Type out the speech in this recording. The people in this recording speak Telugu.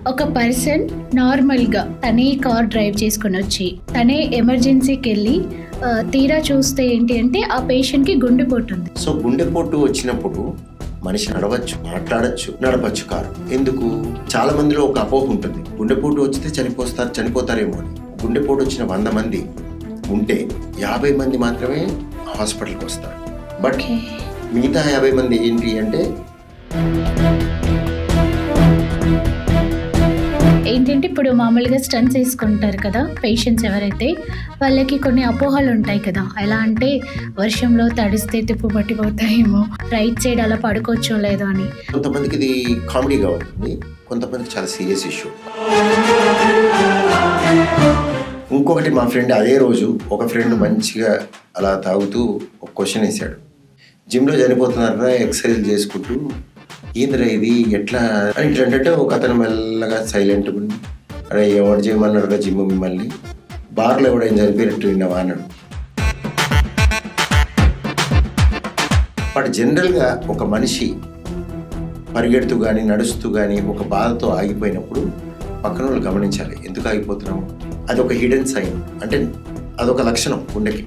ఒక పర్సన్ నార్మల్గా తనే కార్ డ్రైవ్ చేసుకొని వచ్చి తనే ఎమర్జెన్సీకి వెళ్ళి తీరా చూస్తే ఏంటి అంటే ఆ పేషెంట్కి గుండెపోటు ఉంది. సో గుండెపోటు వచ్చినప్పుడు మనిషి నడవచ్చు, మాట్లాడచ్చు, నడపచ్చు కారు. ఎందుకు? చాలా మందిలో ఒక అపోహ ఉంటుంది, గుండెపోటు వచ్చితే చనిపోతారేమో అని. గుండెపోటు వచ్చిన 100 మంది ఉంటే 50 మంది మాత్రమే హాస్పిటల్కి వస్తారు. బట్ మిగతా 50 మంది ఏంటి అంటే ఏంటంటే ఇప్పుడు మామూలుగా స్టంట్స్ వేసుకుంటారు కదా పేషెంట్స్ ఎవరైతే, వాళ్ళకి కొన్ని అపోహలు ఉంటాయి కదా. ఎలా అంటే వర్షంలో తడిస్తే తిప్పు పట్టిపోతాయేమో, రైట్ సైడ్ అలా పడుకోవచ్చో లేదో అని. కొంతమందికి ఇది కామెడీగా ఉంటుంది, కొంతమందికి చాలా సీరియస్ ఇష్యూ. ఇంకొకటి, మా ఫ్రెండ్ అదే రోజు ఒక ఫ్రెండ్ మంచిగా అలా తాగుతూ ఒక క్వశ్చన్ వేశాడు, జిమ్లో చనిపోతున్నారా ఎక్సర్సైజ్ చేసుకుంటూ, ఏంద్రా ఇది ఎట్లా అని ఇట్లంటే ఒక అతను మెల్లగా సైలెంట్గా ఉండి, అరే ఎవడు చేయమన్నాడు జిమ్ మిమ్మల్ని, బార్లో ఎవడైనా చనిపోయినట్టు విన్నావా అన్నాడు. బట్ జనరల్గా ఒక మనిషి పరిగెడుతూ కానీ నడుస్తూ కానీ ఒక బాధతో ఆగిపోయినప్పుడు పక్కన వాళ్ళు గమనించాలి, ఎందుకు ఆగిపోతున్నాము. అదొక హిడెన్ సైన్, అంటే అదొక లక్షణం గుండెకి.